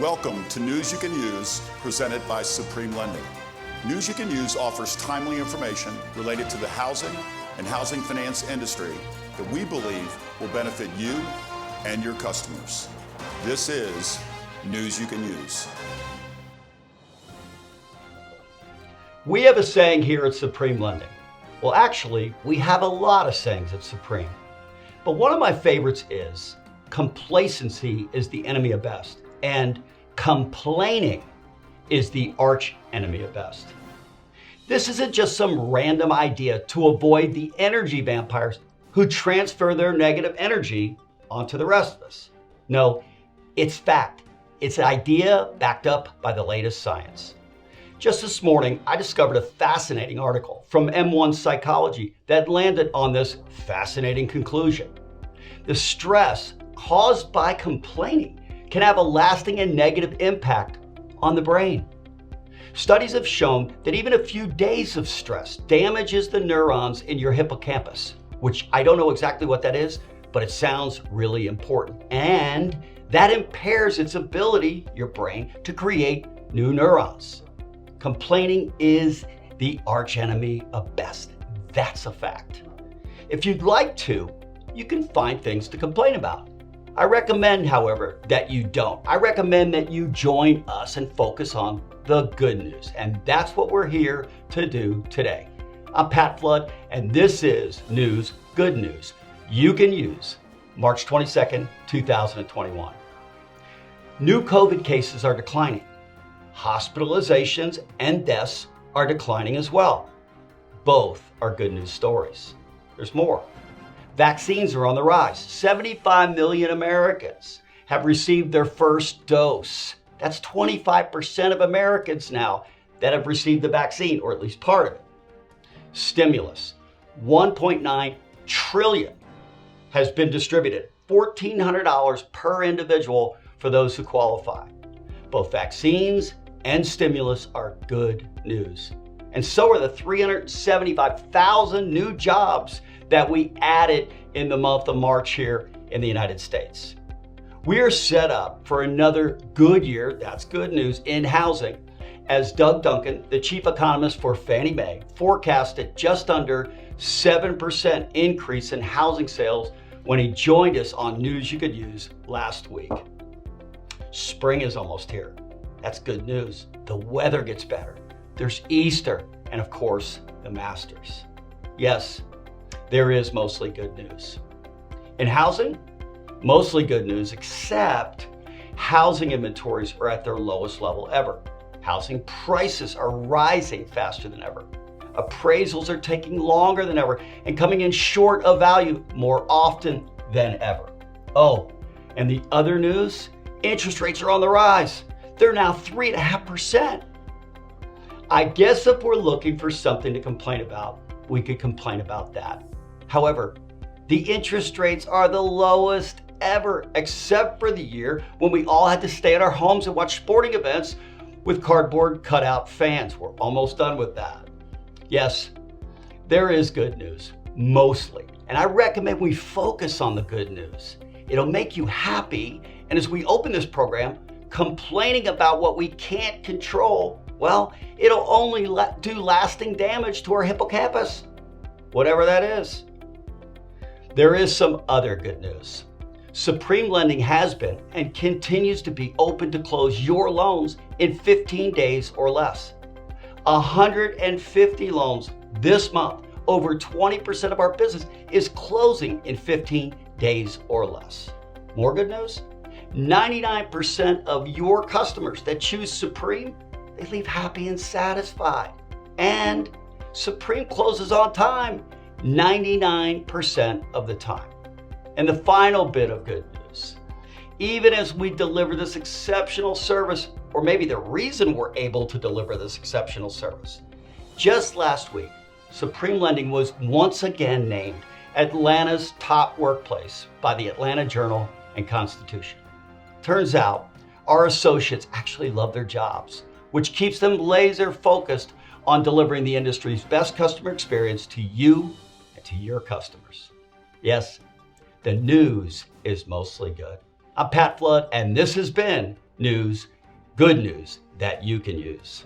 Welcome to News You Can Use, presented by Supreme Lending. News You Can Use offers timely information related to the housing and housing finance industry that we believe will benefit you and your customers. This is News You Can Use. We have a saying here at Supreme Lending. Well, actually, we have a lot of sayings at Supreme. But one of my favorites is, complacency is the enemy of best, and complaining is the arch enemy of best. This isn't just some random idea to avoid the energy vampires who transfer their negative energy onto the rest of us. No, it's fact. It's an idea backed up by the latest science. Just this morning, I discovered a fascinating article from M1 Psychology that landed on this fascinating conclusion. The stress caused by complaining can have a lasting and negative impact on the brain. Studies have shown that even a few days of stress damages the neurons in your hippocampus, which I don't know exactly what that is, but it sounds really important. And that impairs its ability, your brain, to create new neurons. Complaining is the archenemy of best. That's a fact. If you'd like to, you can find things to complain about. I recommend, however, that you don't. I recommend that you join us and focus on the good news. And that's what we're here to do today. I'm Pat Flood, and this is News Good News You Can Use, March 22nd, 2021. New COVID cases are declining. Hospitalizations and deaths are declining as well. Both are good news stories. There's more. Vaccines are on the rise. 75 million Americans have received their first dose. That's 25% of Americans now that have received the vaccine, or at least part of it. Stimulus, $1.9 trillion has been distributed, $1,400 per individual for those who qualify. Both vaccines and stimulus are good news. And so are the 375,000 new jobs that we added in the month of March here in the United States. We are set up for another good year, that's good news, in housing, as Doug Duncan, the chief economist for Fannie Mae, forecasted just under 7% increase in housing sales when he joined us on News You Could Use last week. Spring is almost here. That's good news. The weather gets better. There's Easter, and of course, the Masters. Yes, there is mostly good news. In housing, mostly good news, except housing inventories are at their lowest level ever. Housing prices are rising faster than ever. Appraisals are taking longer than ever and coming in short of value more often than ever. Oh, and the other news, interest rates are on the rise. They're now 3.5%. I guess if we're looking for something to complain about, we could complain about that. However, the interest rates are the lowest ever, except for the year when we all had to stay at our homes and watch sporting events with cardboard cutout fans. We're almost done with that. Yes, there is good news, mostly. And I recommend we focus on the good news. It'll make you happy. And as we open this program, complaining about what we can't control, well, it'll only do lasting damage to our hippocampus, whatever that is. There is some other good news. Supreme Lending has been and continues to be open to close your loans in 15 days or less. 150 loans this month. Over 20% of our business is closing in 15 days or less. More good news? 99% of your customers that choose Supreme, they leave happy and satisfied. And Supreme closes on time 99% of the time. And the final bit of good news, even as we deliver this exceptional service, or maybe the reason we're able to deliver this exceptional service, just last week, Supreme Lending was once again named Atlanta's top workplace by the Atlanta Journal and Constitution. Turns out our associates actually love their jobs, which keeps them laser focused on delivering the industry's best customer experience to you and to your customers. Yes, the news is mostly good. I'm Pat Flood, and this has been news, good news that you can use.